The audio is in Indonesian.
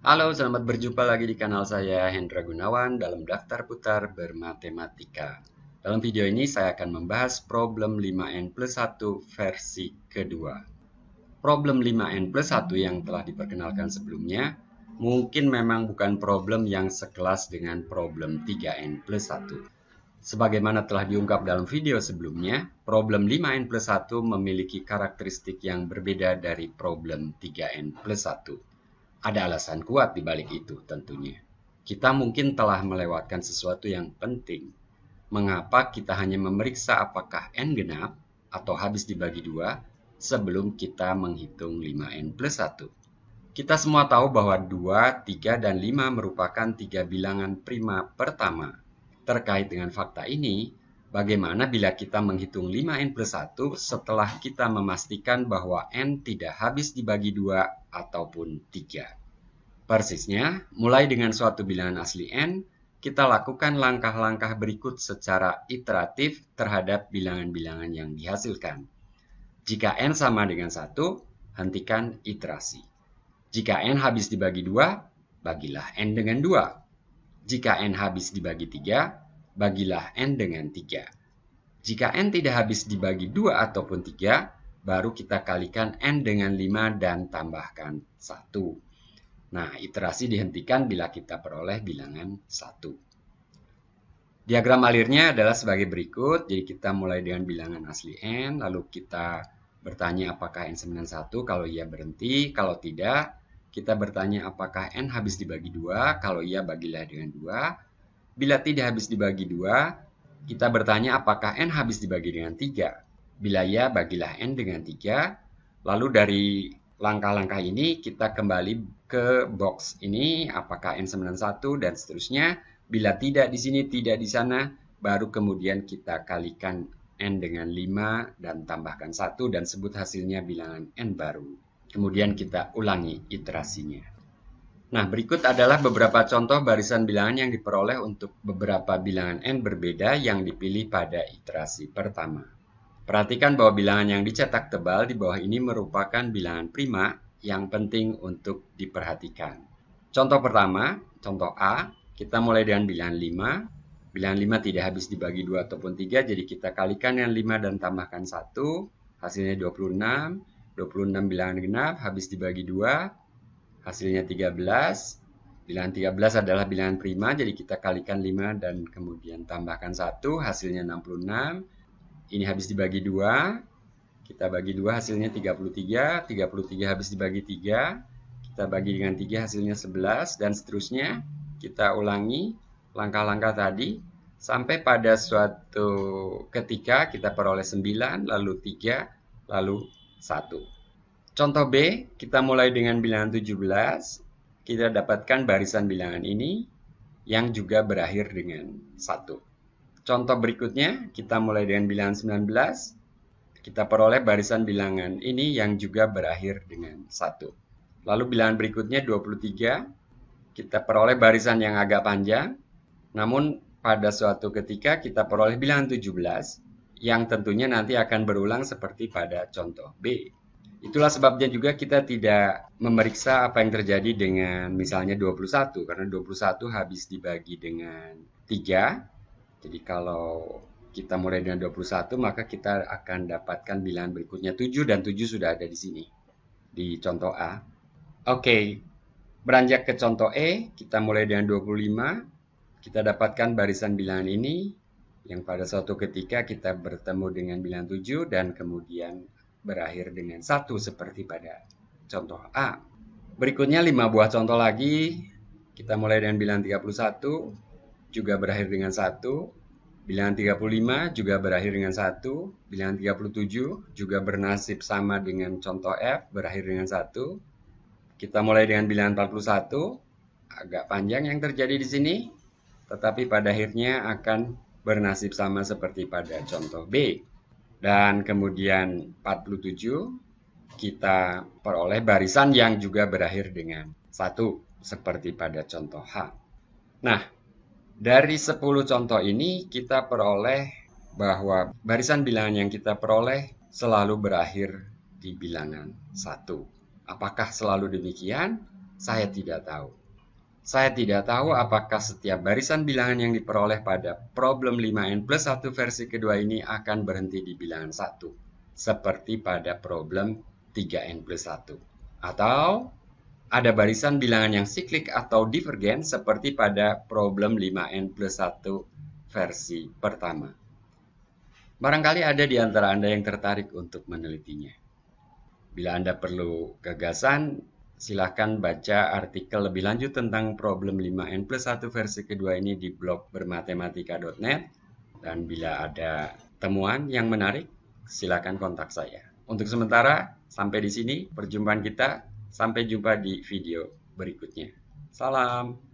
Halo, selamat berjumpa lagi di kanal saya Hendra Gunawan dalam Daftar Putar Bermatematika. Dalam video ini saya akan membahas problem 5n plus 1 versi kedua. Problem 5n plus 1 yang telah diperkenalkan sebelumnya mungkin memang bukan problem yang sekelas dengan problem 3n plus 1. Sebagaimana telah diungkap dalam video sebelumnya, problem 5n plus 1 memiliki karakteristik yang berbeda dari problem 3n plus 1. Ada alasan kuat di balik itu tentunya. Kita mungkin telah melewatkan sesuatu yang penting. Mengapa kita hanya memeriksa apakah n genap atau habis dibagi 2 sebelum kita menghitung 5n plus 1? Kita semua tahu bahwa 2, 3, dan 5 merupakan tiga bilangan prima pertama. Terkait dengan fakta ini, bagaimana bila kita menghitung 5n plus 1 setelah kita memastikan bahwa n tidak habis dibagi 2 ataupun 3? Persisnya, mulai dengan suatu bilangan asli n, kita lakukan langkah-langkah berikut secara iteratif terhadap bilangan-bilangan yang dihasilkan. Jika n sama dengan 1, hentikan iterasi. Jika n habis dibagi 2, bagilah n dengan 2. Jika n habis dibagi 3, bagilah n dengan 3. Jika n tidak habis dibagi 2 ataupun 3, baru kita kalikan n dengan 5 dan tambahkan 1. Nah, iterasi dihentikan bila kita peroleh bilangan 1. Diagram alirnya adalah sebagai berikut. Jadi kita mulai dengan bilangan asli n, lalu kita bertanya apakah n sama dengan 1, kalau iya berhenti, kalau tidak, kita bertanya apakah n habis dibagi 2, kalau iya bagilah dengan 2. Bila tidak habis dibagi 2, kita bertanya apakah n habis dibagi dengan 3. Bila iya, bagilah n dengan 3. Lalu dari langkah-langkah ini kita kembali ke box ini, apakah n sama dengan 1 dan seterusnya. Bila tidak di sini, tidak di sana, baru kemudian kita kalikan n dengan 5 dan tambahkan 1 dan sebut hasilnya bilangan n baru. Kemudian kita ulangi iterasinya. Nah, berikut adalah beberapa contoh barisan bilangan yang diperoleh untuk beberapa bilangan n berbeda yang dipilih pada iterasi pertama. Perhatikan bahwa bilangan yang dicetak tebal di bawah ini merupakan bilangan prima yang penting untuk diperhatikan. Contoh pertama, contoh A, kita mulai dengan bilangan 5. Bilangan 5 tidak habis dibagi 2 ataupun 3, jadi kita kalikan dengan 5 dan tambahkan 1. Hasilnya 26. 26 bilangan genap, habis dibagi 2, hasilnya 13. Bilangan 13 adalah bilangan prima, jadi kita kalikan 5 dan kemudian tambahkan 1, hasilnya 66. Ini habis dibagi 2, kita bagi 2 hasilnya 33, 33 habis dibagi 3, kita bagi dengan 3 hasilnya 11, dan seterusnya. Kita ulangi langkah-langkah tadi, sampai pada suatu ketika kita peroleh 9, lalu 3, lalu 1. Contoh B, kita mulai dengan bilangan 17, kita dapatkan barisan bilangan ini, yang juga berakhir dengan 1. Contoh berikutnya, kita mulai dengan bilangan 19, kita peroleh barisan bilangan ini yang juga berakhir dengan 1. Lalu bilangan berikutnya 23, kita peroleh barisan yang agak panjang, namun pada suatu ketika kita peroleh bilangan 17, yang tentunya nanti akan berulang seperti pada contoh B. Itulah sebabnya juga kita tidak memeriksa apa yang terjadi dengan misalnya 21, karena 21 habis dibagi dengan 3. Jadi kalau kita mulai dengan 21, maka kita akan dapatkan bilangan berikutnya 7, dan 7 sudah ada di sini, di contoh A. Oke, beranjak ke contoh E, kita mulai dengan 25, kita dapatkan barisan bilangan ini, yang pada suatu ketika kita bertemu dengan bilangan 7, dan kemudian berakhir dengan 1, seperti pada contoh A. Berikutnya 5 buah contoh lagi, kita mulai dengan bilangan 31, juga berakhir dengan 1. Bilangan 35 juga berakhir dengan 1. Bilangan 37 juga bernasib sama dengan contoh F, berakhir dengan 1. Kita mulai dengan bilangan 41, agak panjang yang terjadi di sini, tetapi pada akhirnya akan bernasib sama seperti pada contoh B. Dan kemudian 47, kita peroleh barisan yang juga berakhir dengan 1, seperti pada contoh H. Nah, dari 10 contoh ini kita peroleh bahwa barisan bilangan yang kita peroleh selalu berakhir di bilangan 1. Apakah selalu demikian? Saya tidak tahu. Saya tidak tahu apakah setiap barisan bilangan yang diperoleh pada problem 5n plus 1 versi kedua ini akan berhenti di bilangan 1, seperti pada problem 3n plus 1. Atau ada barisan bilangan yang siklik atau divergen seperti pada problem 5n plus 1 versi pertama. Barangkali ada di antara Anda yang tertarik untuk menelitinya. Bila Anda perlu gagasan, silakan baca artikel lebih lanjut tentang problem 5n plus 1 versi kedua ini di blog bermatematika.net. Dan bila ada temuan yang menarik, silakan kontak saya. Untuk sementara, sampai di sini perjumpaan kita. Sampai jumpa di video berikutnya. Salam.